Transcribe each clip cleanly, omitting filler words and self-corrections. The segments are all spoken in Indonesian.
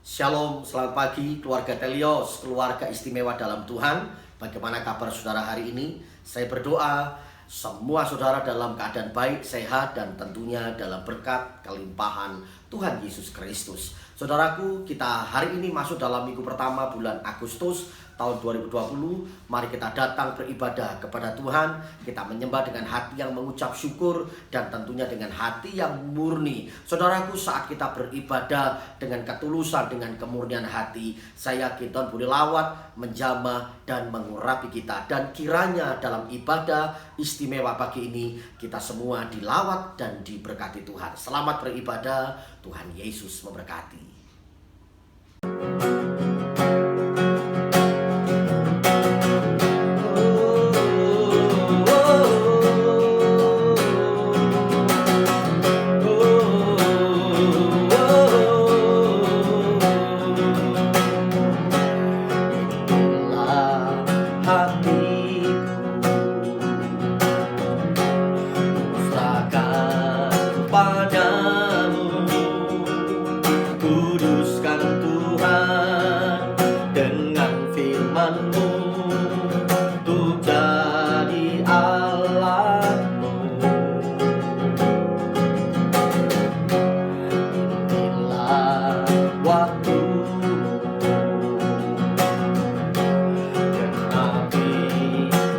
Shalom, selamat pagi keluarga Telios, keluarga istimewa dalam Tuhan. Bagaimana kabar saudara hari ini? Saya berdoa semua saudara dalam keadaan baik, sehat, dan tentunya dalam berkat kelimpahan Tuhan Yesus Kristus. Saudaraku, kita hari ini masuk dalam minggu pertama bulan Agustus tahun 2020. Mari kita datang beribadah kepada Tuhan. Kita menyembah dengan hati yang mengucap syukur dan tentunya dengan hati yang murni. Saudaraku, saat kita beribadah dengan ketulusan, dengan kemurnian hati, saya yakin Tuhan boleh lawat, menjamah, dan mengurapi kita. Dan kiranya dalam ibadah istimewa pagi ini kita semua dilawat dan diberkati Tuhan. Selamat beribadah, Tuhan Yesus memberkati.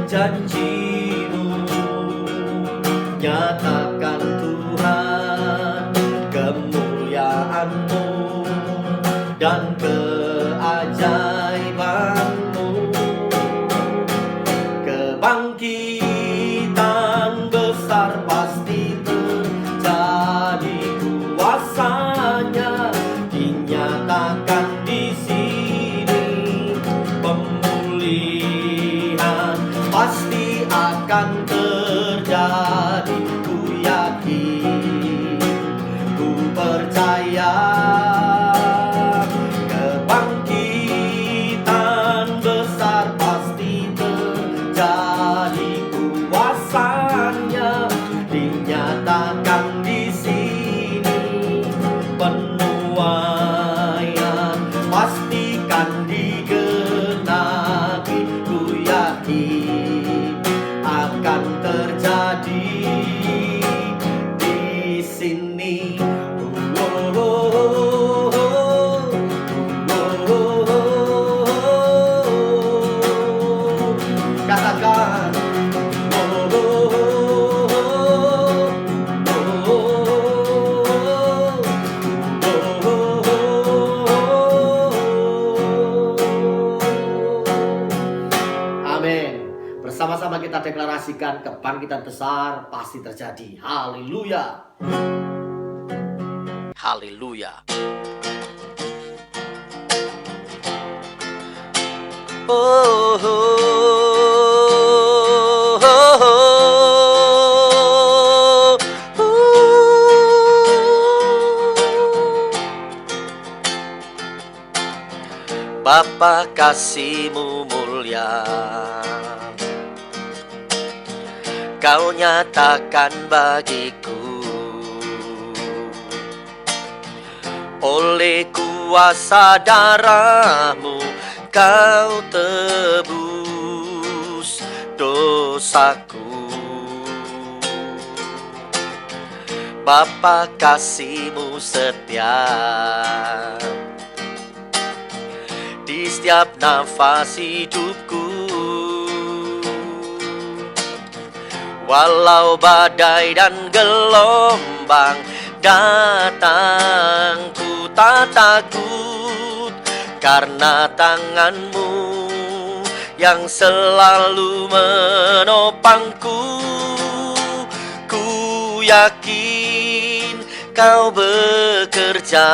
Janji-Mu, nyatakan Tuhan kemuliaan-Mu dan keajaiban-Mu. Kebangkitan besar pasti terjadi, kuasa-Nya dinyatakan di sini. Pemulihan pasti akan terjadi, ku yakin, ku percaya. Kebangkitan besar pasti terjadi, kuasa-Nya dinyatakan di sini. Penuaian pastikan digenapi, ku yakin akan terjadi di sini. Katakan, amin. Bersama-sama kita deklarasikan kebangkitan besar pasti terjadi. Haleluya. Haleluya. Oh, oh, oh, oh, Bapa, kasih-Mu mulia, Kau nyatakan bagiku. Oleh kuasa darah-Mu Kau tebus dosaku. Bapa, kasih-Mu setia di setiap nafas hidupku. Walau badai dan gelombang datang, ku tak takut, karena tangan-Mu yang selalu menopangku. Ku yakin Kau bekerja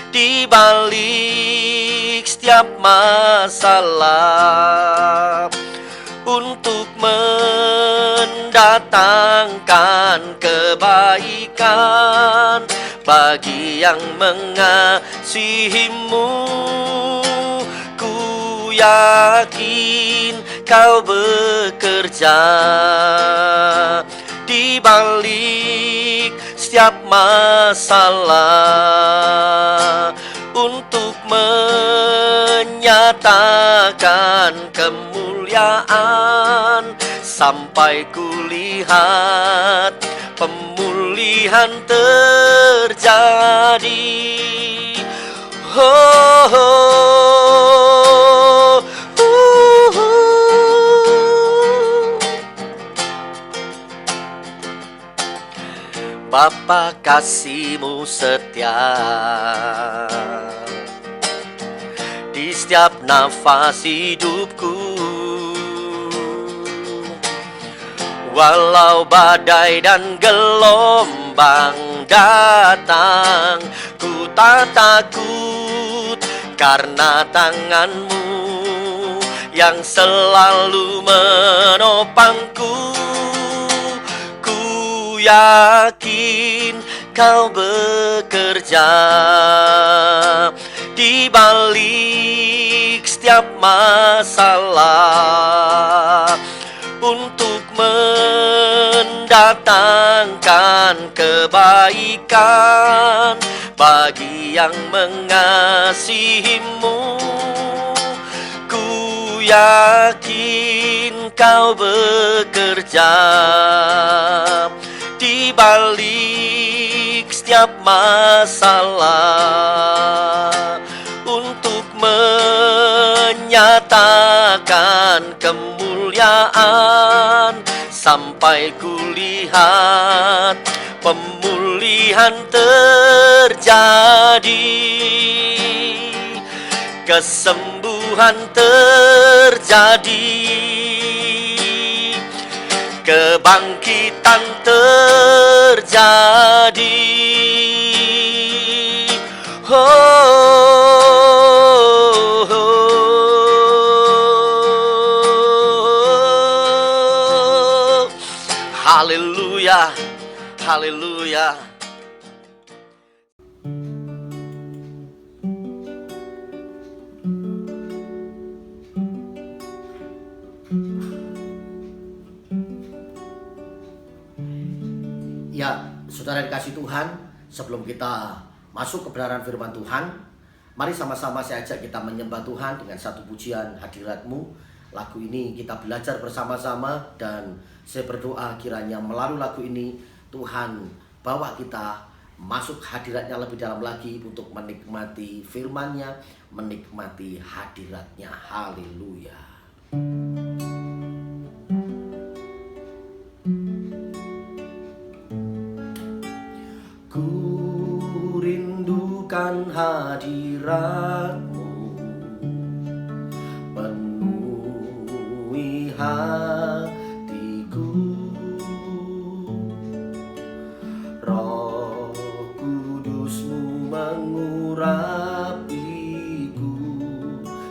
di balik setiap masalah untuk mendatangkan kebaikan bagi yang mengasihi-Mu. Ku yakin Kau bekerja di balik setiap masalah untuk menyatakan kemuliaan sampai kulihat pemulihan terjadi. Oh, oh, Bapa, kasih-Mu setia di setiap nafas hidupku. Walau badai dan gelombang datang, ku tak takut karena tangan-Mu yang selalu menopangku. Yakin Kau bekerja di balik setiap masalah untuk mendatangkan kebaikan bagi yang mengasihi-Mu. Ku yakin Kau bekerja di balik setiap masalah untuk menyatakan kemuliaan sampai kulihat pemulihan terjadi, kesembuhan terjadi, kebangkitan terjadi. Oh, oh, oh. Haleluya, haleluya. Ya, saudara dikasih Tuhan, sebelum kita masuk kebenaran firman Tuhan, mari sama-sama saya ajak kita menyembah Tuhan dengan satu pujian hadirat-Mu. Lagu ini kita belajar bersama-sama dan saya berdoa kiranya melalui lagu ini Tuhan bawa kita masuk hadirat-Nya lebih dalam lagi untuk menikmati firman-Nya, menikmati hadirat-Nya. Haleluya. Ku rindukan hadirat-Mu, penuhi hatiku. Roh Kudus-Mu mengurapiku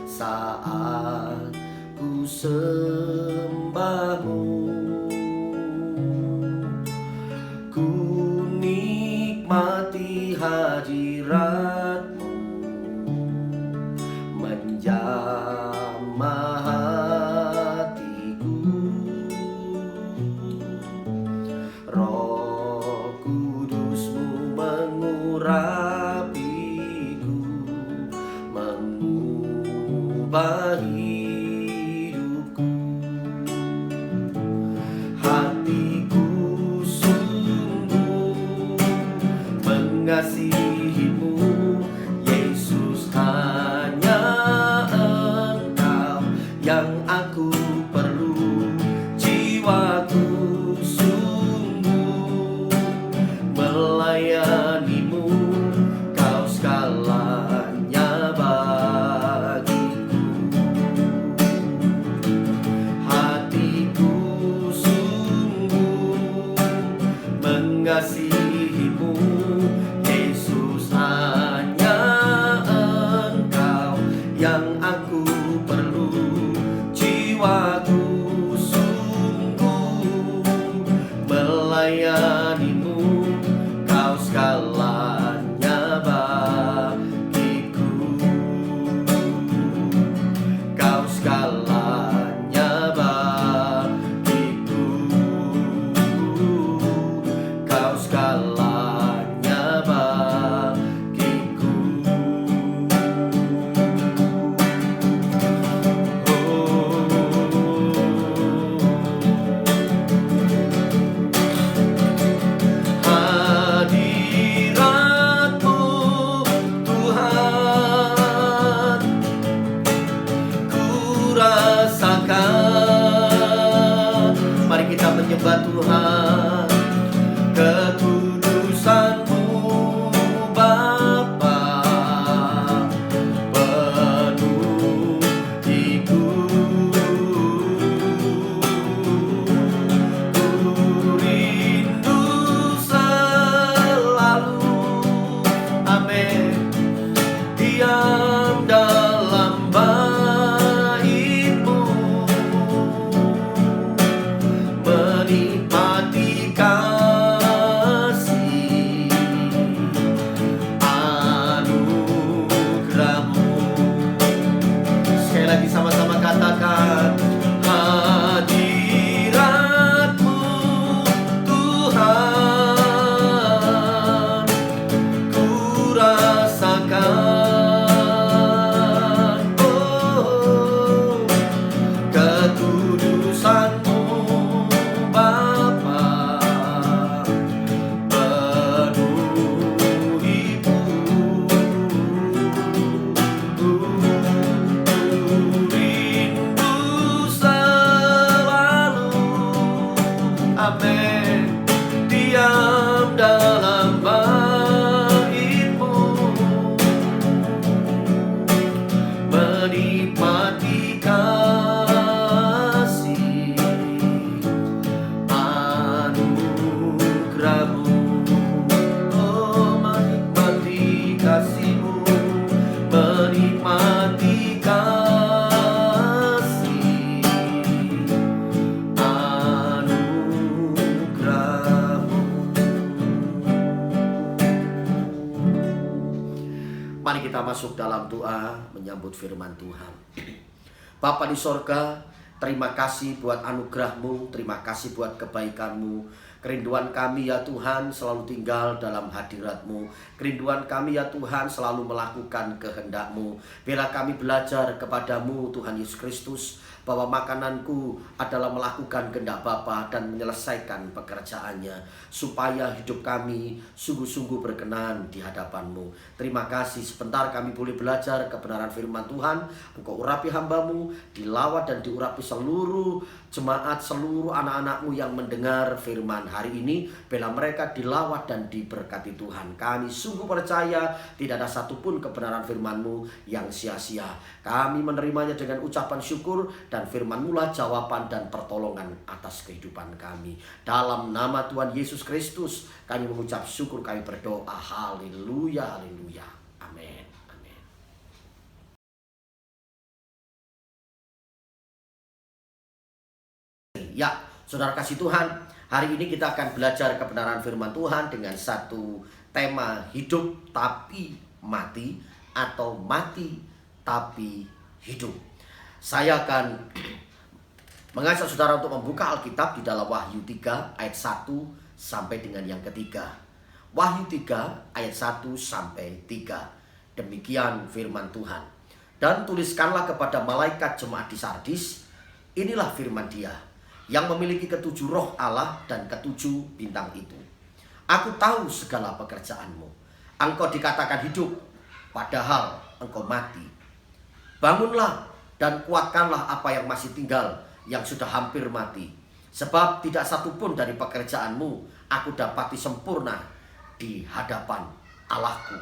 saat ku sembah-Mu. Ku nikmati hadirat-Mu, menjamah hatiku. Roh Kudus-Mu mengurapiku, mengubah hidupku. Hatiku sungguh mengasihi-Mu, Yesus, hanya Engkau yang aku perlu. Jiwaku sungguh melayani-Mu, Kau segalanya bagiku. Mari kita masuk dalam doa menyambut firman Tuhan. Bapa di sorga, terima kasih buat anugerah-Mu, terima kasih buat kebaikan-Mu. Kerinduan kami ya Tuhan selalu tinggal dalam hadirat-Mu. Kerinduan kami ya Tuhan selalu melakukan kehendak-Mu. Bila kami belajar kepadamu Tuhan Yesus Kristus, bahwa makananku adalah melakukan kehendak Bapa dan menyelesaikan pekerjaannya, supaya hidup kami sungguh-sungguh berkenan di hadapan-Mu. Terima kasih sebentar kami boleh belajar kebenaran firman Tuhan. Engkau urapi hamba-Mu, dilawat dan diurapi seluruh jemaat, seluruh anak-anak-Mu yang mendengar firman hari ini. Bila mereka dilawat dan diberkati Tuhan. Kami sungguh percaya tidak ada satupun kebenaran firman-Mu yang sia-sia. Kami menerimanya dengan ucapan syukur, dan firman-Mu lah jawaban dan pertolongan atas kehidupan kami. Dalam nama Tuhan Yesus Kristus kami mengucap syukur, kami berdoa. Haleluya, haleluya. Amin, amin. Ya, saudara kasih Tuhan, hari ini kita akan belajar kebenaran firman Tuhan dengan satu tema, hidup tapi mati, atau mati tapi hidup. Saya akan mengajak saudara untuk membuka Alkitab di dalam Wahyu 3 ayat 1 sampai dengan yang ketiga. Wahyu 3 ayat 1 sampai 3. Demikian firman Tuhan. Dan tuliskanlah kepada malaikat jemaat di Sardis, inilah firman Dia yang memiliki ketujuh roh Allah dan ketujuh bintang itu. Aku tahu segala pekerjaanmu. Engkau dikatakan hidup, padahal engkau mati. Bangunlah dan kuatkanlah apa yang masih tinggal, yang sudah hampir mati. Sebab tidak satupun dari pekerjaanmu aku dapati sempurna di hadapan Allahku.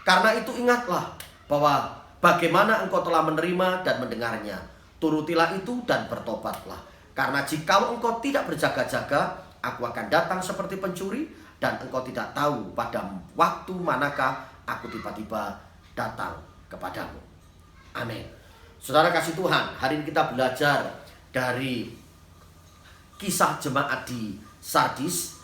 Karena itu ingatlah bahwa bagaimana engkau telah menerima dan mendengarnya. Turutilah itu dan bertobatlah. Karena jikalau engkau tidak berjaga-jaga, aku akan datang seperti pencuri, dan engkau tidak tahu pada waktu manakah aku tiba-tiba datang kepadamu. Amin. Saudara kasih Tuhan, hari ini kita belajar dari kisah jemaat di Sardis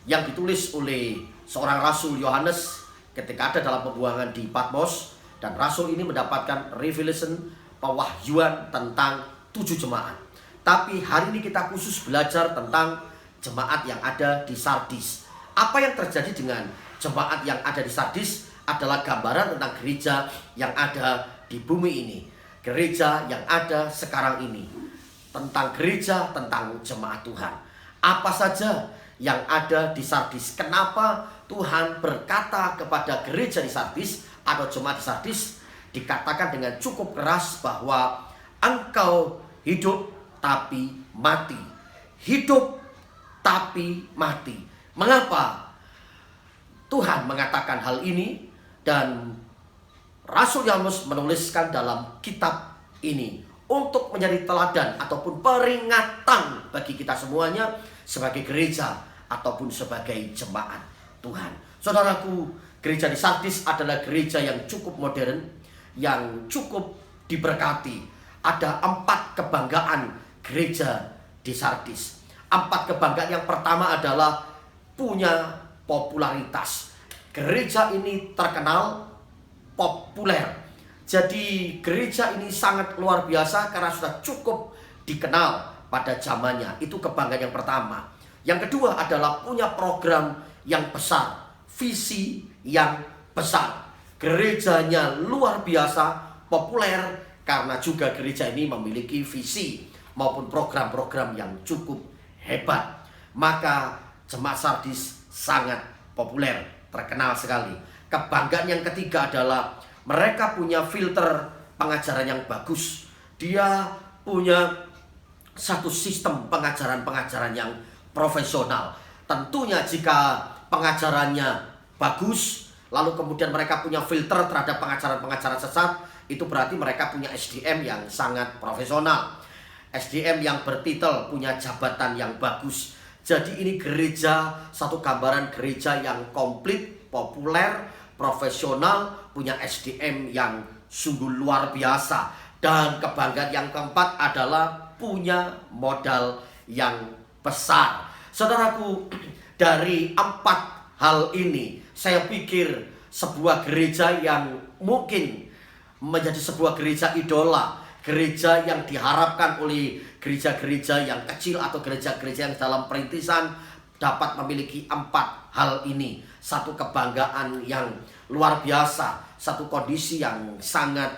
yang ditulis oleh seorang Rasul Yohanes ketika ada dalam pembuangan di Patmos. Dan Rasul ini mendapatkan revelation, pewahyuan tentang 7 jemaat. Tapi hari ini kita khusus belajar tentang jemaat yang ada di Sardis. Apa yang terjadi dengan jemaat yang ada di Sardis adalah gambaran tentang gereja yang ada di bumi ini. Gereja yang ada sekarang ini. Tentang gereja, tentang jemaat Tuhan. Apa saja yang ada di Sardis? Kenapa Tuhan berkata kepada gereja di Sardis atau jemaat di Sardis dikatakan dengan cukup keras bahwa engkau hidup tapi mati. Hidup tapi mati. Mengapa Tuhan mengatakan hal ini? Dan Rasul Yohanes menuliskan dalam kitab ini untuk menjadi teladan ataupun peringatan bagi kita semuanya sebagai gereja ataupun sebagai jemaat Tuhan. Saudaraku, gereja di Sardis adalah gereja yang cukup modern, yang cukup diberkati. Ada 4 kebanggaan gereja di Sardis. 4 kebanggaan. Yang pertama adalah punya popularitas. Gereja ini terkenal populer. Jadi gereja ini sangat luar biasa karena sudah cukup dikenal pada zamannya. Itu kebanggaan yang pertama. Yang kedua adalah punya program yang besar, visi yang besar. Gerejanya luar biasa populer karena juga gereja ini memiliki visi maupun program-program yang cukup hebat. Maka jemaat Sardis sangat populer, terkenal sekali. Kebanggaan yang ketiga adalah mereka punya filter pengajaran yang bagus. Dia punya satu sistem pengajaran-pengajaran yang profesional. Tentunya jika pengajarannya bagus, lalu kemudian mereka punya filter terhadap pengajaran-pengajaran sesat, itu berarti mereka punya SDM yang sangat profesional. SDM yang bertitel, punya jabatan yang bagus. Jadi ini gereja, satu gambaran gereja yang komplit, populer, profesional, punya SDM yang sungguh luar biasa. Dan kebanggaan yang keempat adalah punya modal yang besar. Saudaraku, dari 4 hal ini saya pikir sebuah gereja yang mungkin menjadi sebuah gereja idola, gereja yang diharapkan oleh gereja-gereja yang kecil atau gereja-gereja yang dalam perintisan dapat memiliki 4 hal ini. Satu kebanggaan yang luar biasa, satu kondisi yang sangat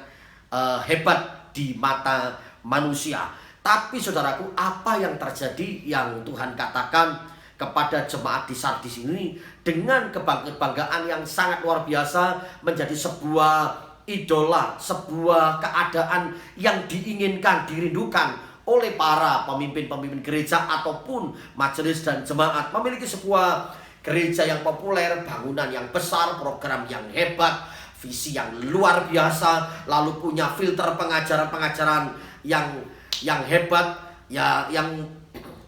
hebat di mata manusia. Tapi saudaraku, apa yang terjadi yang Tuhan katakan kepada jemaat di Sardis ini dengan kebanggaan yang sangat luar biasa menjadi sebuah idola, sebuah keadaan yang diinginkan, dirindukan oleh para pemimpin-pemimpin gereja ataupun majelis dan jemaat. Memiliki sebuah gereja yang populer, bangunan yang besar, program yang hebat, visi yang luar biasa, lalu punya filter pengajaran-pengajaran yang hebat, ya, yang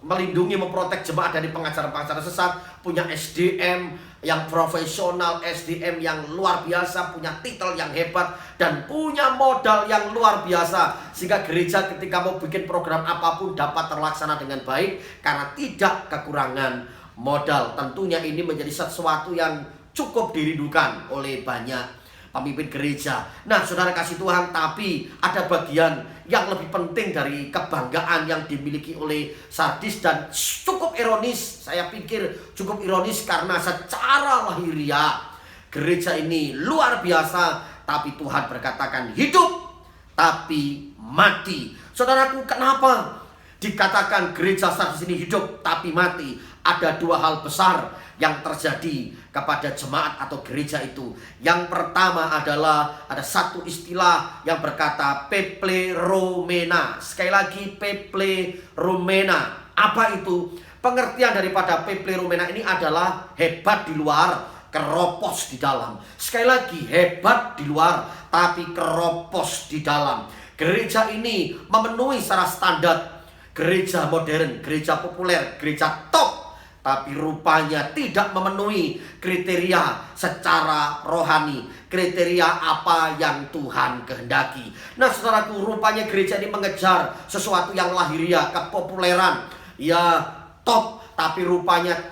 melindungi, memprotek jemaat dari pengajaran-pengajaran sesat, punya SDM yang profesional, SDM yang luar biasa, punya titel yang hebat, dan punya modal yang luar biasa. Sehingga gereja ketika mau bikin program apapun dapat terlaksana dengan baik karena tidak kekurangan modal. Tentunya ini menjadi sesuatu yang cukup dirindukan oleh banyak pemimpin gereja. Nah, saudara kasih Tuhan, tapi ada bagian yang lebih penting dari kebanggaan yang dimiliki oleh Sardis, dan cukup ironis. Saya pikir cukup ironis karena secara lahiriah gereja ini luar biasa, tapi Tuhan berkatakan hidup tapi mati. Saudaraku, kenapa dikatakan gereja Sardis ini hidup tapi mati? Ada 2 hal besar yang terjadi kepada jemaat atau gereja itu. Yang pertama adalah ada satu istilah yang berkata pepleromena. Sekali lagi, pepleromena. Apa itu? Pengertian daripada pepleromena ini adalah hebat di luar, keropos di dalam. Sekali lagi, hebat di luar tapi keropos di dalam. Gereja ini memenuhi secara standar gereja modern, gereja populer, gereja top, tapi rupanya tidak memenuhi kriteria secara rohani, kriteria apa yang Tuhan kehendaki. Nah, saudaraku, rupanya gereja ini mengejar sesuatu yang lahiriah, kepopuleran, ya top, tapi rupanya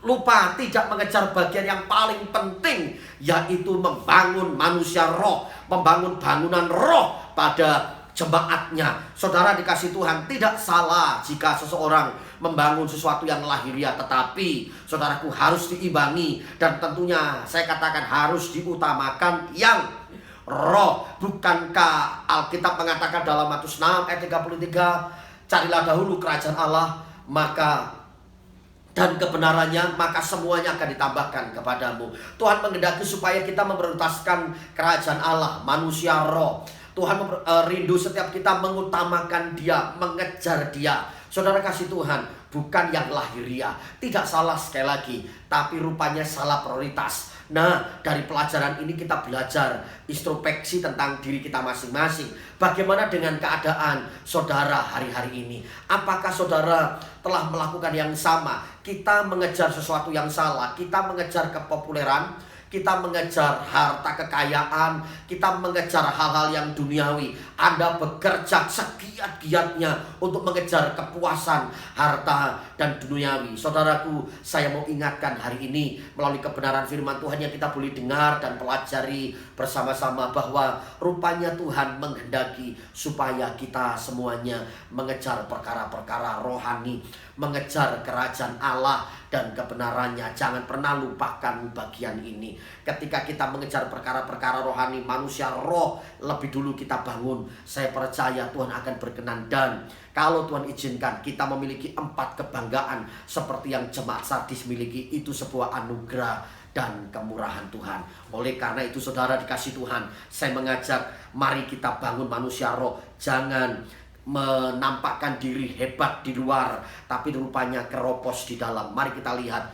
lupa tidak mengejar bagian yang paling penting, yaitu membangun manusia roh, membangun bangunan roh pada jemaatnya. Saudara dikasih Tuhan, tidak salah jika seseorang membangun sesuatu yang lahiriah, tetapi saudaraku harus diimbangi, dan tentunya saya katakan harus diutamakan yang roh. Bukankah Alkitab mengatakan dalam Matius 6 ayat 33, carilah dahulu kerajaan Allah dan kebenarannya, maka semuanya akan ditambahkan kepadamu. Tuhan menghendaki supaya kita memprioritaskan kerajaan Allah, manusia roh. Tuhan rindu setiap kita mengutamakan Dia, mengejar Dia. Saudara kasih Tuhan, bukan yang lahiriah. Tidak salah sekali lagi, tapi rupanya salah prioritas. Nah, dari pelajaran ini kita belajar introspeksi tentang diri kita masing-masing. Bagaimana dengan keadaan saudara hari-hari ini? Apakah saudara telah melakukan yang sama? Kita mengejar sesuatu yang salah, kita mengejar kepopuleran, kita mengejar harta kekayaan, kita mengejar hal-hal yang duniawi. Anda bekerja segiat-giatnya untuk mengejar kepuasan harta dan duniawi. Saudaraku, saya mau ingatkan hari ini melalui kebenaran firman Tuhan yang kita boleh dengar dan pelajari bersama-sama, bahwa rupanya Tuhan menghendaki supaya kita semuanya mengejar perkara-perkara rohani, mengejar kerajaan Allah dan kebenarannya. Jangan pernah lupakan bagian ini. Ketika kita mengejar perkara-perkara rohani, manusia roh lebih dulu kita bangun, saya percaya Tuhan akan berkenan. Dan kalau Tuhan izinkan kita memiliki 4 kebanggaan seperti yang jemaat Sardis miliki, itu sebuah anugerah dan kemurahan Tuhan. Oleh karena itu saudara dikasih Tuhan, saya mengajak mari kita bangun manusia roh. Jangan menampakkan diri hebat di luar, tapi rupanya keropos di dalam. Mari kita lihat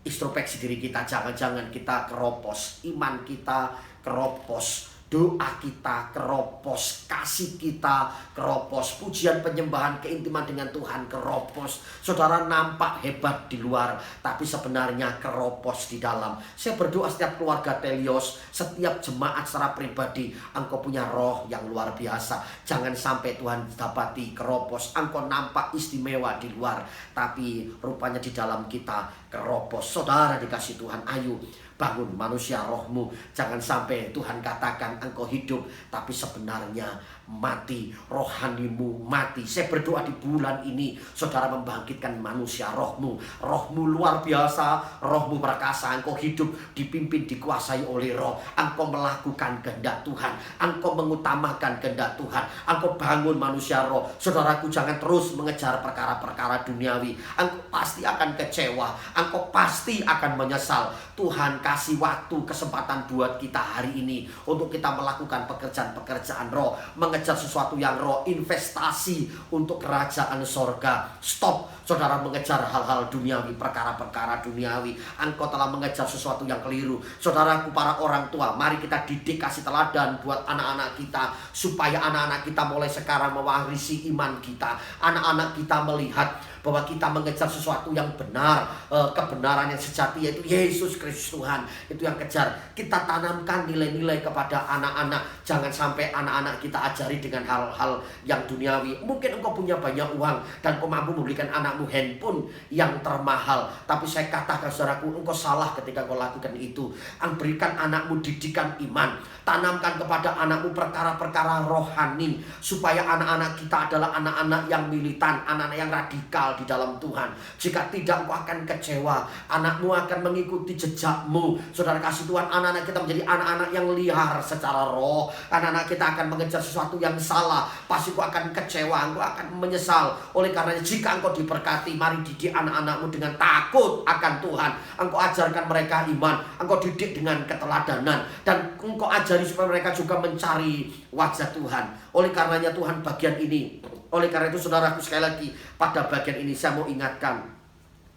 introspeksi diri kita. Jangan-jangan kita keropos, iman kita keropos, doa kita keropos, kasih kita keropos, pujian penyembahan keintiman dengan Tuhan keropos. Saudara nampak hebat di luar, tapi sebenarnya keropos di dalam. Saya berdoa setiap keluarga Telios, setiap jemaat secara pribadi, engkau punya roh yang luar biasa. Jangan sampai Tuhan dapati keropos. Engkau nampak istimewa di luar, tapi rupanya di dalam kita keropos. Saudara dikasih Tuhan, ayo bangun manusia rohmu. Jangan sampai Tuhan katakan engkau hidup tapi sebenarnya mati, rohanimu mati. Saya berdoa di bulan ini saudara membangkitkan manusia rohmu. Rohmu luar biasa, rohmu perkasa. Engkau hidup dipimpin, dikuasai oleh roh. Engkau melakukan kehendak Tuhan, engkau mengutamakan kehendak Tuhan. Engkau bangun manusia roh. Saudaraku, jangan terus mengejar perkara-perkara duniawi. Engkau pasti akan kecewa, engkau pasti akan menyesal. Tuhan kasih waktu, kesempatan buat kita hari ini untuk kita melakukan pekerjaan-pekerjaan roh, mengejar sesuatu yang roh, investasi untuk kerajaan sorga. Stop saudara mengejar hal-hal duniawi, perkara-perkara duniawi. Engkau telah mengejar sesuatu yang keliru. Saudaraku, para orang tua, mari kita didik, kasih teladan buat anak-anak kita, supaya anak-anak kita mulai sekarang mewarisi iman kita. Anak-anak kita melihat bahwa kita mengejar sesuatu yang benar, kebenaran yang sejati, yaitu Yesus Kristus Tuhan. Itu yang kejar. Kita tanamkan nilai-nilai kepada anak-anak. Jangan sampai anak-anak kita ajari dengan hal-hal yang duniawi. Mungkin engkau punya banyak uang dan engkau mampu memberikan anakmu handphone yang termahal, tapi saya katakan saudaraku, engkau salah ketika engkau lakukan itu. Berikan anakmu didikan iman. Tanamkan kepada anakmu perkara-perkara rohani, supaya anak-anak kita adalah anak-anak yang militan, anak-anak yang radikal di dalam Tuhan. Jika tidak, engkau akan kecewa. Anakmu akan mengikuti jejakmu. Saudara kasih Tuhan, anak-anak kita menjadi anak-anak yang liar secara roh. Anak-anak kita akan mengejar sesuatu yang salah. Pasti engkau akan kecewa, engkau akan menyesal. Oleh karena jika engkau diberkati, mari didik anak-anakmu dengan takut akan Tuhan. Engkau ajarkan mereka iman, engkau didik dengan keteladanan, dan engkau ajari supaya mereka juga mencari wajah Tuhan. Oleh karenanya Tuhan bagian ini, oleh karena itu saudaraku, sekali lagi pada bagian ini saya mau ingatkan,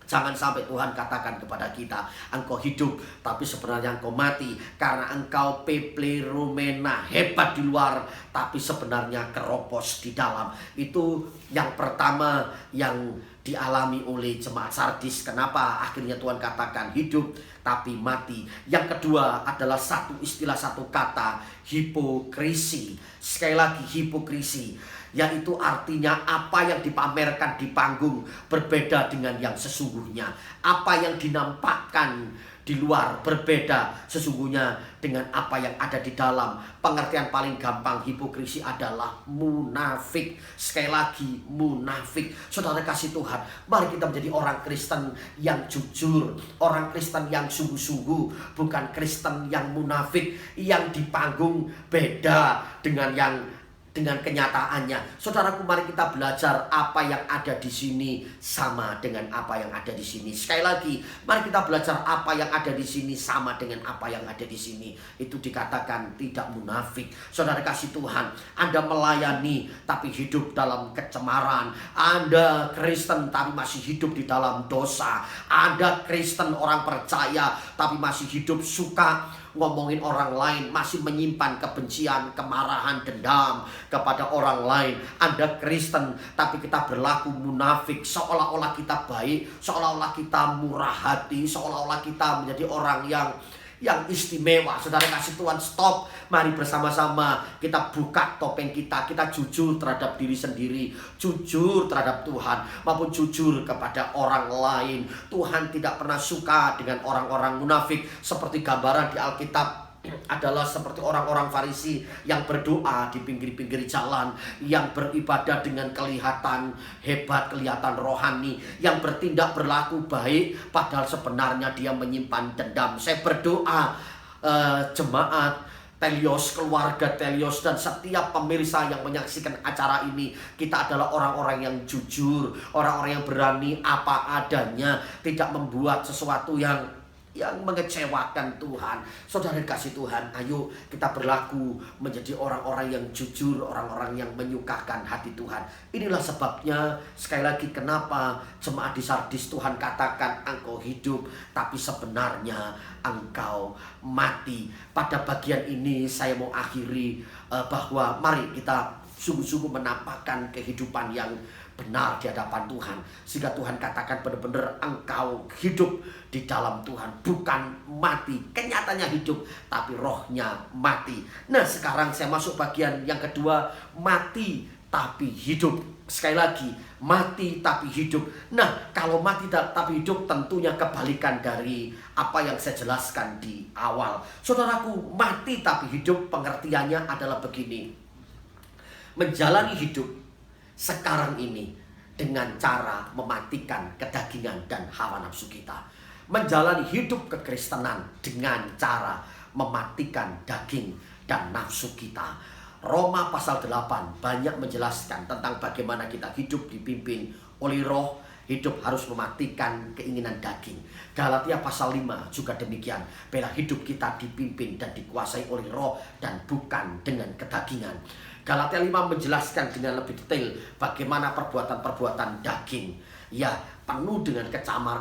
jangan sampai Tuhan katakan kepada kita, engkau hidup tapi sebenarnya engkau mati, karena engkau pepleromena, hebat di luar tapi sebenarnya keropos di dalam. Itu yang pertama yang dialami oleh jemaat Sardis. Kenapa akhirnya Tuhan katakan hidup tapi mati? Yang kedua adalah satu istilah, satu kata, hipokrisi. Sekali lagi, hipokrisi, yaitu artinya apa yang dipamerkan di panggung berbeda dengan yang sesungguhnya. Apa yang dinampakkan di luar berbeda sesungguhnya dengan apa yang ada di dalam. Pengertian paling gampang hipokrisi adalah munafik. Sekali lagi, munafik. Saudara kasih Tuhan, mari kita menjadi orang Kristen yang jujur, orang Kristen yang sungguh-sungguh, bukan Kristen yang munafik, yang di panggung beda dengan kenyataannya. Saudaraku, mari kita belajar apa yang ada di sini sama dengan apa yang ada di sini. Sekali lagi, mari kita belajar apa yang ada di sini sama dengan apa yang ada di sini. Itu dikatakan tidak munafik. Saudara kasih Tuhan, Anda melayani tapi hidup dalam kecemaran. Anda Kristen tapi masih hidup di dalam dosa. Anda Kristen orang percaya tapi masih hidup suka ngomongin orang lain, masih menyimpan kebencian, kemarahan, dendam kepada orang lain. Anda Kristen tapi kita berlaku munafik, seolah-olah kita baik, seolah-olah kita murah hati, seolah-olah kita menjadi orang yang istimewa. Saudara kasih Tuhan, stop. Mari bersama-sama kita buka topeng kita. Kita jujur terhadap diri sendiri, jujur terhadap Tuhan, maupun jujur kepada orang lain. Tuhan tidak pernah suka dengan orang-orang munafik. Seperti gambaran di Alkitab adalah seperti orang-orang Farisi yang berdoa di pinggir-pinggir jalan, yang beribadah dengan kelihatan hebat, kelihatan rohani, yang bertindak berlaku baik padahal sebenarnya dia menyimpan dendam. Saya berdoa jemaat Telios, keluarga Telios, dan setiap pemirsa yang menyaksikan acara ini, kita adalah orang-orang yang jujur, orang-orang yang berani apa adanya, tidak membuat sesuatu yang mengecewakan Tuhan. Saudara kasih Tuhan, ayo kita berlaku menjadi orang-orang yang jujur, orang-orang yang menyukakan hati Tuhan. Inilah sebabnya, sekali lagi, kenapa jemaat di Sardis Tuhan katakan engkau hidup tapi sebenarnya engkau mati. Pada bagian ini saya mau akhiri bahwa mari kita sungguh-sungguh menampakkan kehidupan yang benar di hadapan Tuhan, sehingga Tuhan katakan benar-benar engkau hidup di dalam Tuhan, bukan mati. Kenyataannya hidup tapi rohnya mati. Nah, sekarang saya masuk bagian yang kedua, mati tapi hidup. Sekali lagi, mati tapi hidup. Nah, kalau mati tapi hidup tentunya kebalikan dari apa yang saya jelaskan di awal. Saudaraku, mati tapi hidup pengertiannya adalah begini. Menjalani hidup sekarang ini dengan cara mematikan kedagingan dan hawa nafsu kita. Menjalani hidup kekristenan dengan cara mematikan daging dan nafsu kita. Roma pasal 8 banyak menjelaskan tentang bagaimana kita hidup dipimpin oleh roh. Hidup harus mematikan keinginan daging. Galatia pasal 5 juga demikian. Bila hidup kita dipimpin dan dikuasai oleh roh dan bukan dengan kedagingan. Galatia 5 menjelaskan dengan lebih detail bagaimana perbuatan-perbuatan daging, ya, penuh dengan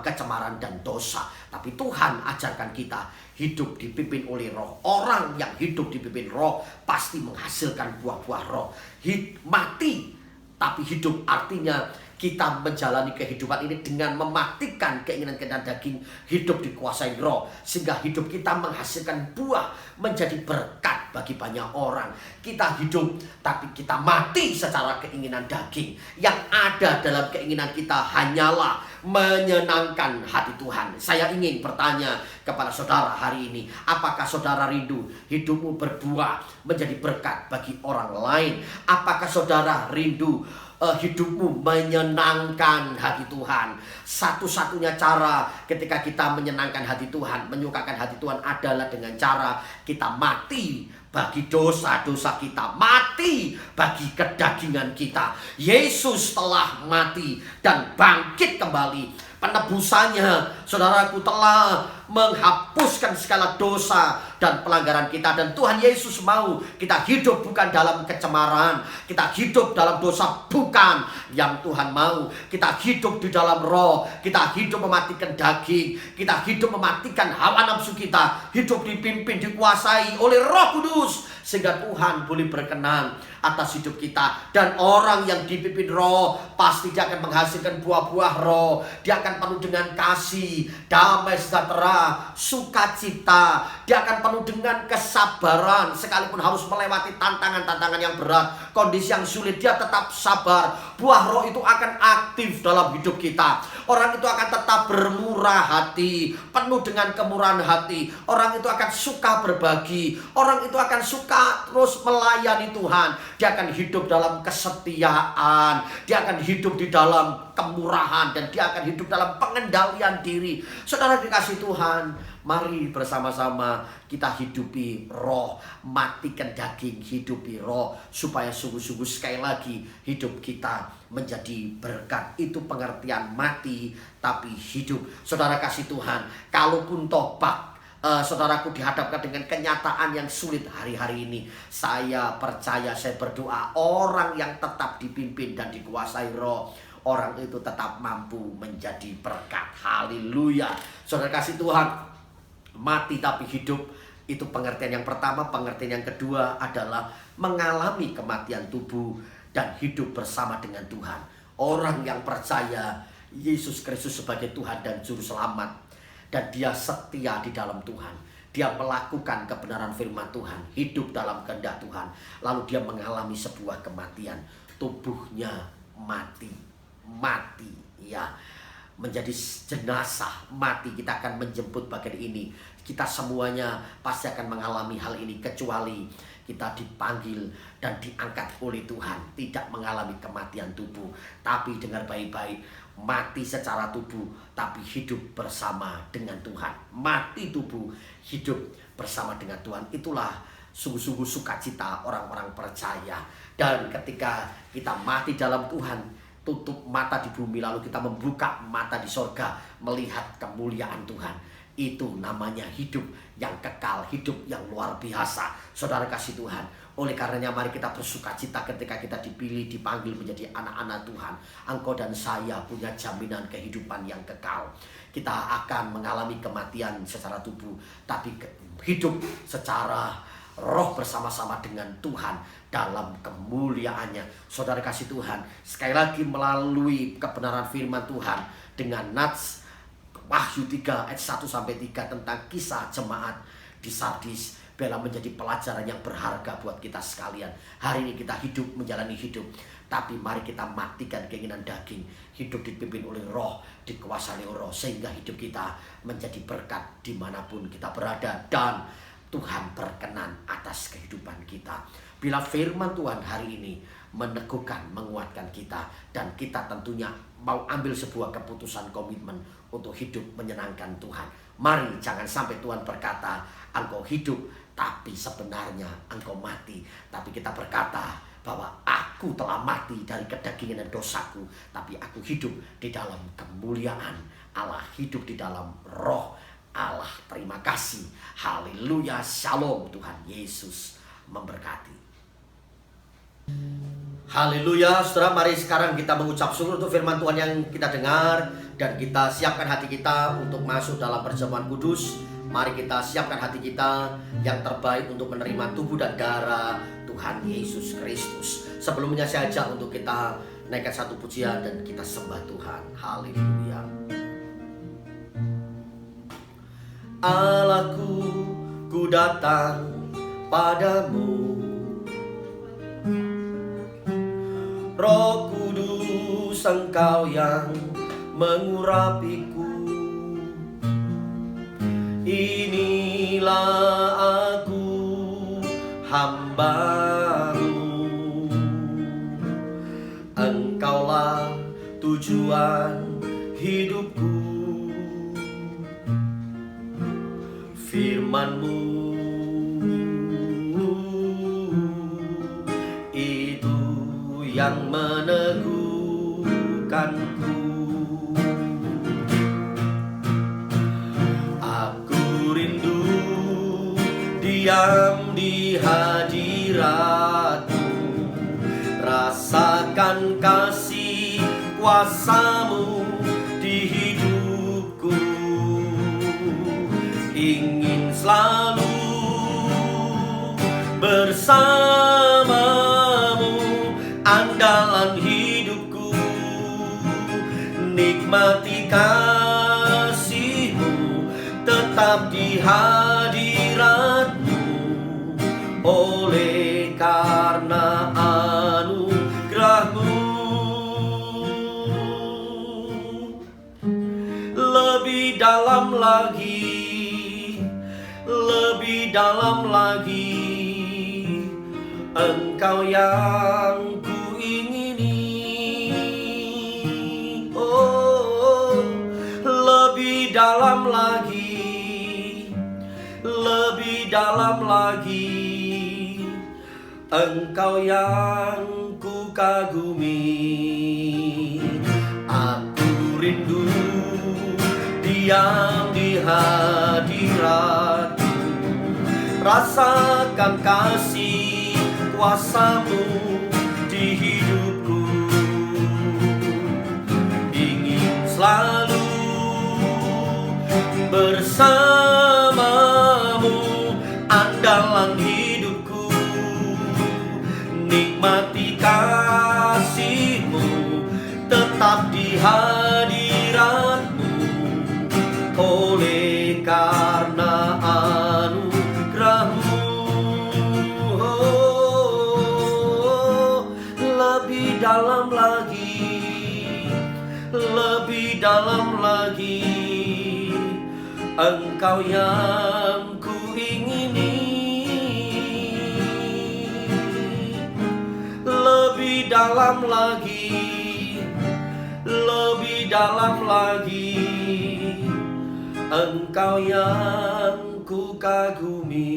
kecemaran dan dosa. Tapi Tuhan ajarkan kita hidup dipimpin oleh roh. Orang yang hidup dipimpin roh pasti menghasilkan buah-buah roh. Mati tapi hidup artinya kita menjalani kehidupan ini dengan mematikan keinginan daging, hidup dikuasai roh, sehingga hidup kita menghasilkan buah, menjadi berkat bagi banyak orang. Kita hidup tapi kita mati secara keinginan daging. Yang ada dalam keinginan kita hanyalah menyenangkan hati Tuhan. Saya ingin bertanya kepada saudara hari ini, apakah saudara rindu hidupmu berbuah menjadi berkat bagi orang lain? Apakah saudara rindu hidupmu menyenangkan hati Tuhan? Satu-satunya cara ketika kita menyenangkan hati Tuhan, menyukakan hati Tuhan adalah dengan cara kita mati bagi dosa-dosa kita, mati bagi kedagingan kita. Yesus telah mati dan bangkit kembali. Penebusannya, saudaraku, telah menghapuskan segala dosa dan pelanggaran kita. Dan Tuhan Yesus mau kita hidup bukan dalam kecemaran, kita hidup dalam dosa, bukan yang Tuhan mau. Kita hidup di dalam roh, kita hidup mematikan daging, kita hidup mematikan hawa nafsu kita, hidup dipimpin, dikuasai oleh Roh Kudus, sehingga Tuhan boleh berkenan atas hidup kita. Dan orang yang dipimpin roh pasti dia akan menghasilkan buah-buah roh. Dia akan penuh dengan kasih, damai sejahtera, sukacita. Dia akan penuh dengan kesabaran. Sekalipun harus melewati tantangan-tantangan yang berat, kondisi yang sulit, dia tetap sabar. Buah roh itu akan aktif dalam hidup kita. Orang itu akan tetap bermurah hati, penuh dengan kemurahan hati. Orang itu akan suka berbagi. Orang itu akan suka terus melayani Tuhan. Dia akan hidup dalam kesetiaan. Dia akan hidup di dalam kemurahan. Dan dia akan hidup dalam pengendalian diri. Saudara dikasih Tuhan, mari bersama-sama kita hidupi roh. Matikan daging, hidupi roh. Supaya sungguh-sungguh sekali lagi hidup kita menjadi berkat. Itu pengertian mati tapi hidup. Saudara kasih Tuhan, kalaupun tobat, saudaraku dihadapkan dengan kenyataan yang sulit hari-hari ini, saya percaya, saya berdoa, orang yang tetap dipimpin dan dikuasai roh, orang itu tetap mampu menjadi berkat. Haleluya. Saudara kasih Tuhan, mati tapi hidup itu pengertian yang pertama. Pengertian yang kedua adalah mengalami kematian tubuh dan hidup bersama dengan Tuhan. Orang yang percaya Yesus Kristus sebagai Tuhan dan Juru Selamat, dan dia setia di dalam Tuhan, dia melakukan kebenaran firman Tuhan, hidup dalam kehendak Tuhan, lalu dia mengalami sebuah kematian. Tubuhnya mati, ya, menjadi jenazah, mati. Kita akan menjemput bagian ini. Kita semuanya pasti akan mengalami hal ini, kecuali kita dipanggil dan diangkat oleh Tuhan, tidak mengalami kematian tubuh. Tapi dengar baik-baik, mati secara tubuh tapi hidup bersama dengan Tuhan. Mati tubuh, hidup bersama dengan Tuhan. Itulah sungguh-sungguh sukacita orang-orang percaya. Dan ketika kita mati dalam Tuhan, tutup mata di bumi, lalu kita membuka mata di sorga, melihat kemuliaan Tuhan. Itu namanya hidup yang kekal, hidup yang luar biasa. Saudara kasih Tuhan, oleh karenanya mari kita bersukacita ketika kita dipilih, dipanggil menjadi anak-anak Tuhan. Engkau dan saya punya jaminan kehidupan yang kekal. Kita akan mengalami kematian secara tubuh, tapi hidup secara roh bersama-sama dengan Tuhan dalam kemuliaannya. Saudara kasih Tuhan, sekali lagi melalui kebenaran firman Tuhan dengan nats Wahyu 3 ayat 1-3 tentang kisah jemaat di Sardis. Biarlah menjadi pelajaran yang berharga buat kita sekalian. Hari ini kita hidup, menjalani hidup, tapi mari kita matikan keinginan daging. Hidup dipimpin oleh Roh, dikuasai oleh Roh, sehingga hidup kita menjadi berkat dimanapun kita berada. Dan Tuhan berkenan atas kehidupan kita. Bila firman Tuhan hari ini meneguhkan, menguatkan kita, dan kita tentunya mau ambil sebuah keputusan komitmen untuk hidup menyenangkan Tuhan. Mari jangan sampai Tuhan berkata, engkau hidup tapi sebenarnya engkau mati. Tapi kita berkata bahwa aku telah mati dari kedagingan dan dosaku, tapi aku hidup di dalam kemuliaan Allah, hidup di dalam Roh Allah. Terima kasih. Haleluya. Shalom. Tuhan Yesus memberkati. Haleluya. Saudara, mari sekarang kita mengucap syukur untuk firman Tuhan yang kita dengar, dan kita siapkan hati kita untuk masuk dalam perjamuan kudus. Mari kita siapkan hati kita yang terbaik untuk menerima tubuh dan darah Tuhan Yesus Kristus. Sebelumnya saya ajak untuk kita naikkan satu pujian dan kita sembah Tuhan. Haleluya. Allahku, ku datang padamu. Roh Kudus, Engkau yang mengurapiku. Inilah aku, hamba-Mu. Engkaulah tujuan hidupku. Firman-Mu itu yang meneguhkanku. Diam di hadirat-Mu, rasakan kasih kuasa-Mu di hidupku. Ingin selalu bersama-Mu, andalan hidupku. Nikmati kasih-Mu tetap di hadirat-Mu. Oleh karena anugerah-Mu, lebih dalam lagi, lebih dalam lagi, Engkau yang ku ingini. Oh, lebih dalam lagi, lebih dalam lagi, Engkau yang ku kagumi. Aku rindu diam di hadirat-Mu, rasakan kasih kuasa-Mu di hidupku. Ingin selalu bersama-Mu, andalan hidupku. Nikmati kasih-Mu tetap di hadirat-Mu. Oleh karena anugerah-Mu, oh, lebih dalam lagi, lebih dalam lagi, Engkau yang ku ingini. Lebih dalam lagi, lebih dalam lagi, Engkau yang ku kagumi.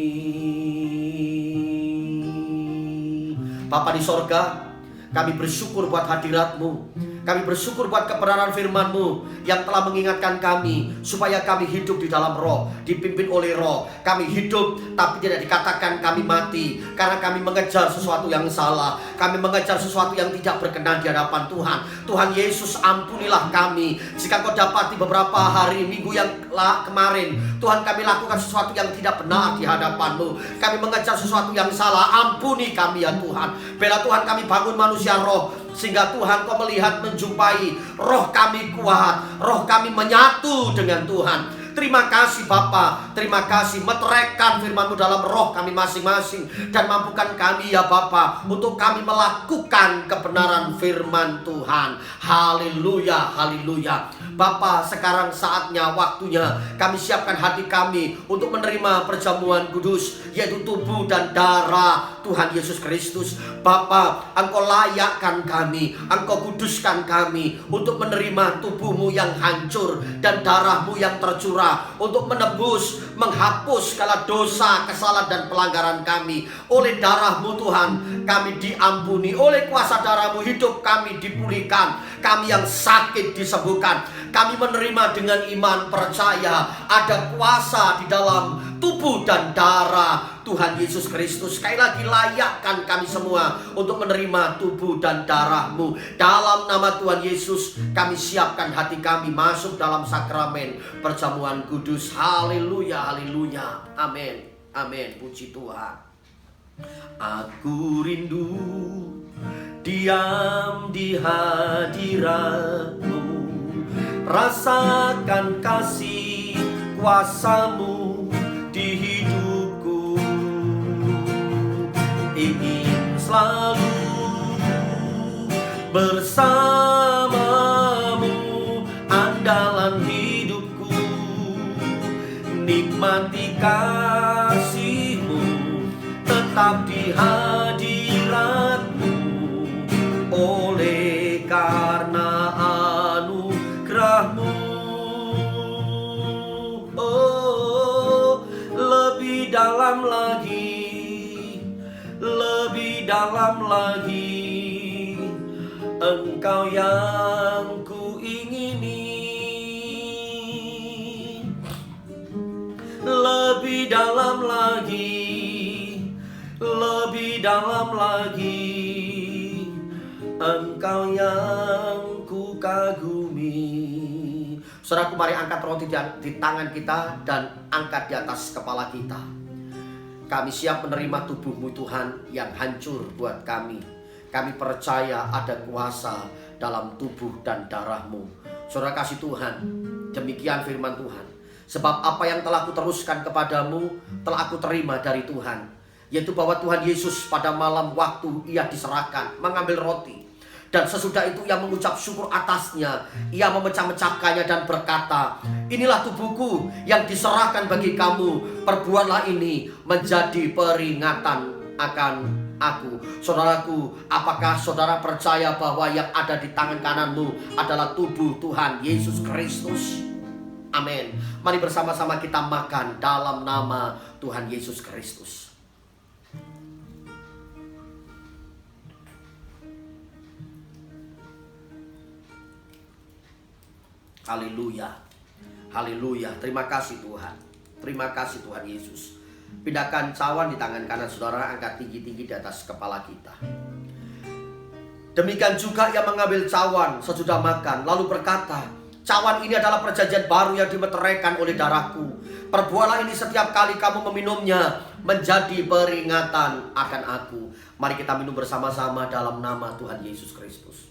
Bapa di sorga, kami bersyukur buat hadirat-Mu. Kami bersyukur buat kebenaran firman-Mu yang telah mengingatkan kami supaya kami hidup di dalam Roh, dipimpin oleh Roh. Kami hidup tapi tidak dikatakan kami mati karena kami mengejar sesuatu yang salah. Kami mengejar sesuatu yang tidak berkenan di hadapan Tuhan. Tuhan Yesus, ampunilah kami jika Kau dapati beberapa hari minggu yang kemarin Tuhan kami lakukan sesuatu yang tidak benar di hadapan-Mu. Kami mengejar sesuatu yang salah. Ampuni kami ya Tuhan. Bela Tuhan kami bangun manusia roh, sehingga Tuhan Kau melihat, menjumpai roh kami kuat, roh kami menyatu dengan Tuhan. Terima kasih Bapa, terima kasih meteraikan firman-Mu dalam roh kami masing-masing, dan mampukan kami ya Bapa untuk kami melakukan kebenaran firman Tuhan. Haleluya, haleluya. Bapa, sekarang saatnya, waktunya kami siapkan hati kami untuk menerima perjamuan kudus, yaitu tubuh dan darah Tuhan Yesus Kristus. Bapa, Engkau layakkan kami, Engkau kuduskan kami untuk menerima tubuh-Mu yang hancur dan darah-Mu yang tercurah untuk menebus, menghapus segala dosa, kesalahan dan pelanggaran kami. Oleh darah-Mu Tuhan, kami diampuni. Oleh kuasa darah-Mu hidup kami dipulihkan, kami yang sakit disembuhkan. Kami menerima dengan iman, percaya ada kuasa di dalam tubuh dan darah Tuhan Yesus Kristus. Sekali lagi layakkan kami semua untuk menerima tubuh dan darah-Mu. Dalam nama Tuhan Yesus kami siapkan hati kami masuk dalam sakramen perjamuan kudus. Haleluya, haleluya. Amin, amin. Puji Tuhan. Aku rindu diam di hadirat-Mu, rasakan kasih kuasa-Mu di hidupku. Ingin selalu bersama-Mu, andalan hidupku. Nikmati kasih-Mu, tetap di hadirat-Mu. Oleh karena anugerah-Mu, oh, lebih dalam lagi, lebih dalam lagi, Engkau yang ku ingini. Lebih dalam lagi, lebih dalam lagi, Engkau yang ku kagumi. Saudaraku, mari angkat roti di tangan kita dan angkat di atas kepala kita. Kami siap menerima tubuh-Mu Tuhan yang hancur buat kami. Kami percaya ada kuasa dalam tubuh dan darah-Mu. Saudara kasih Tuhan, demikian firman Tuhan. Sebab apa yang telah kuteruskan kepadamu telah aku terima dari Tuhan, yaitu bahwa Tuhan Yesus pada malam waktu Ia diserahkan mengambil roti, dan sesudah itu Ia mengucap syukur atasnya. Ia memecah-mecahkannya dan berkata, inilah tubuhku yang diserahkan bagi kamu. Perbuatlah ini menjadi peringatan akan aku. Saudaraku, apakah saudara percaya bahwa yang ada di tangan kananmu adalah tubuh Tuhan Yesus Kristus? Amin. Mari bersama-sama kita makan dalam nama Tuhan Yesus Kristus. Haleluya, haleluya. Terima kasih Tuhan, terima kasih Tuhan Yesus. Pindahkan cawan di tangan kanan saudara, angkat tinggi-tinggi di atas kepala kita. Demikian juga Ia mengambil cawan sesudah makan, lalu berkata, cawan ini adalah perjanjian baru yang dimeteraikan oleh darahku. Perbuatlah ini setiap kali kamu meminumnya menjadi peringatan akan aku. Mari kita minum bersama-sama dalam nama Tuhan Yesus Kristus.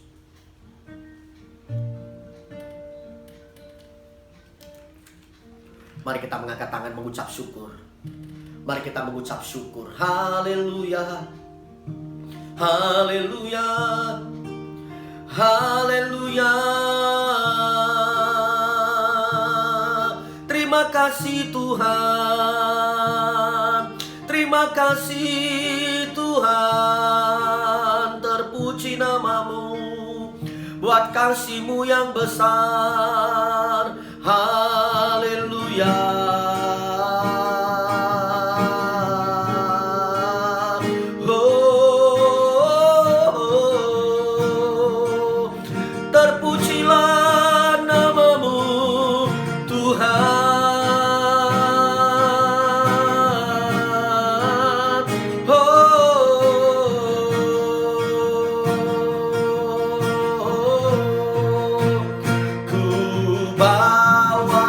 Mari kita mengangkat tangan mengucap syukur. Mari kita mengucap syukur. Haleluya, haleluya, haleluya. Terima kasih Tuhan, terima kasih Tuhan. Terpuji nama-Mu buat kasih-Mu yang besar. Haleluya. Terpujilah nama-Mu Tuhan. Ku bawa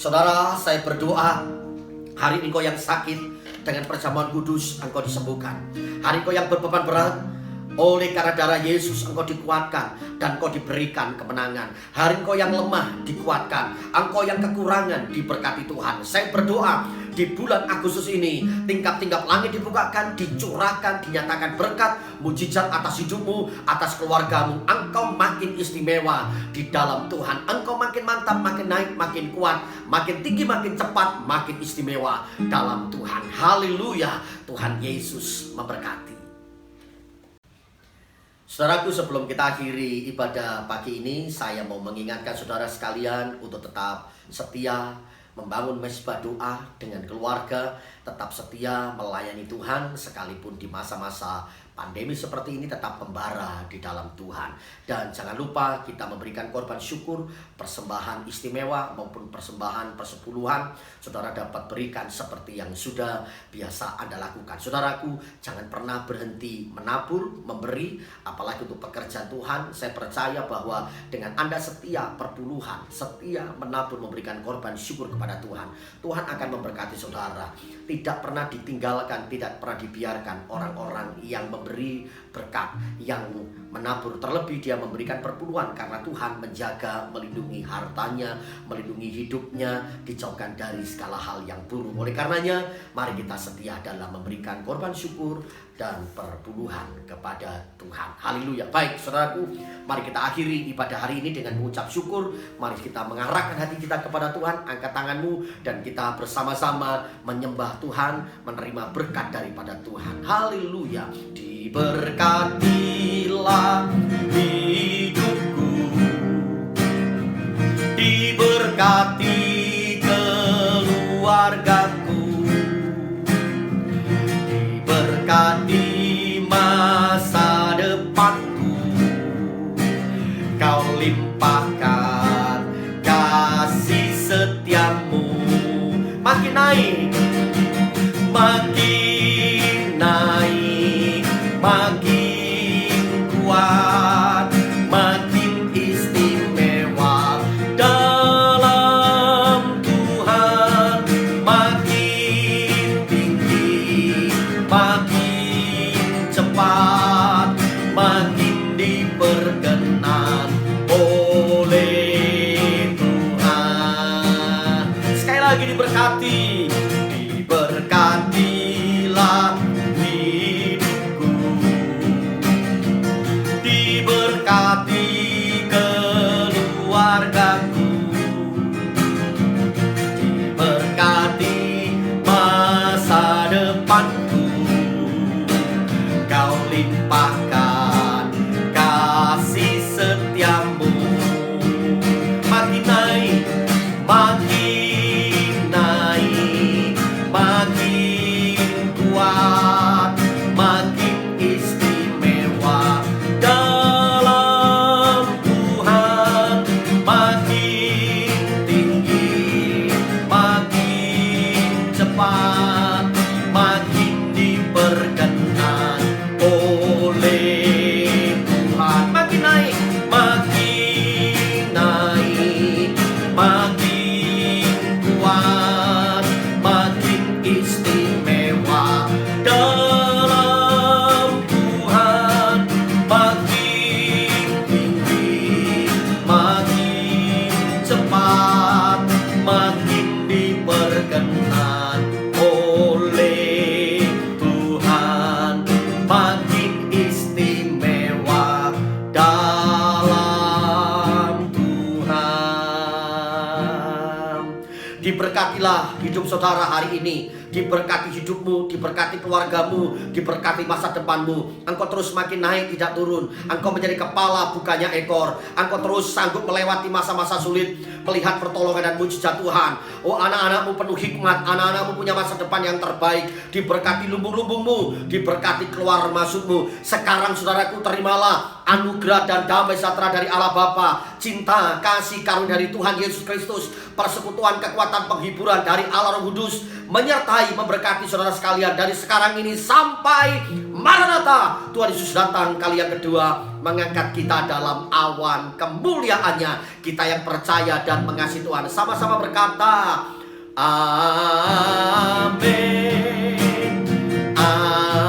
Saudara, saya berdoa hari ini engkau yang sakit, dengan perjamuan kudus engkau disembuhkan. Hari engkau yang berbeban berat, oleh karena darah Yesus engkau dikuatkan dan engkau diberikan kemenangan. Hari engkau yang lemah dikuatkan, engkau yang kekurangan diberkati Tuhan. Saya berdoa di bulan Agustus ini, tingkap-tingkap langit dibukakan, dicurahkan, dinyatakan berkat, mujizat atas hidupmu, atas keluargamu. Engkau makin istimewa di dalam Tuhan. Engkau makin mantap, makin naik, makin kuat, makin tinggi, makin cepat, makin istimewa dalam Tuhan. Haleluya. Tuhan Yesus memberkati. Saudaraku, sebelum kita akhiri ibadah pagi ini, saya mau mengingatkan saudara sekalian untuk tetap setia membangun mesbah doa dengan keluarga, tetap setia melayani Tuhan sekalipun di masa-masa pandemi seperti ini, tetap membara di dalam Tuhan. Dan jangan lupa kita memberikan korban syukur, persembahan istimewa maupun persembahan persepuluhan. Saudara dapat berikan seperti yang sudah biasa Anda lakukan. Saudaraku, jangan pernah berhenti menabur, memberi, apalagi untuk pekerjaan Tuhan. Saya percaya bahwa dengan Anda setia perpuluhan, setia menabur, memberikan korban syukur kepada Tuhan, Tuhan akan memberkati saudara. Tidak pernah ditinggalkan, tidak pernah dibiarkan orang-orang yang memberi berkat, yang menabur. Terlebih dia memberikan perpuluhan karena Tuhan menjaga, melindungi hartanya, melindungi hidupnya, dijauhkan dari segala hal yang buruk. Oleh karenanya, mari kita setia dalam memberikan korban syukur dan perpuluhan kepada Tuhan. Haleluya. Baik, saudaraku, mari kita akhiri ibadah hari ini dengan mengucap syukur. Mari kita mengarahkan hati kita kepada Tuhan. Angkat tanganmu dan kita bersama-sama menyembah Tuhan, menerima berkat daripada Tuhan. Haleluya. Diberkatilah hidupku, diberkati keluargaku, diberkati masa depanku. Kau limpahkan kasih setiamu, makin naik, makin naik, makin kuat, makin istimewa dalam Tuhan, makin tinggi, makin cepat, makin diperkenan oleh Tuhan. Sekali lagi diberkati. Diberkatilah hidupku, diberkati keluargaku, diberkati masa depanku. Kau limpahkan kasih setiamu, makin naik, makin naik, makin kuat, makin istimewa dalam Tuhan, makin tinggi, makin cepat, makin diperkenan oleh Tuhan. Makin naik, makin naik, makin kuat, makin istimewa dalam Tuhan, makin tinggi, makin cepat, makin diperkenan oleh Tuhan, makin istimewa dalam Tuhan. Diberkatilah hidup saudara hari ini, diberkati hidupmu, diberkati keluargamu, diberkati masa depanmu. Engkau terus makin naik, tidak turun. Engkau menjadi kepala, bukannya ekor. Engkau terus sanggup melewati masa-masa sulit, melihat pertolongan dan mujizat Tuhan. Oh, anak-anakmu penuh hikmat, anak-anakmu punya masa depan yang terbaik. Diberkati lumbung-lumbungmu, diberkati keluar masukmu. Sekarang saudaraku, terimalah anugerah dan damai sejahtera dari Allah Bapa, cinta, kasih karunia dari Tuhan Yesus Kristus, persekutuan, kekuatan, penghiburan dari Allah Roh Kudus menyertai, memberkati saudara sekalian dari sekarang ini sampai Maranatha. Tuhan Yesus datang kali yang kedua, mengangkat kita dalam awan kemuliaannya. Kita yang percaya dan mengasihi Tuhan sama-sama berkata, amin, amin.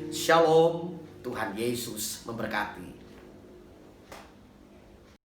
Shalom, Tuhan Yesus memberkati.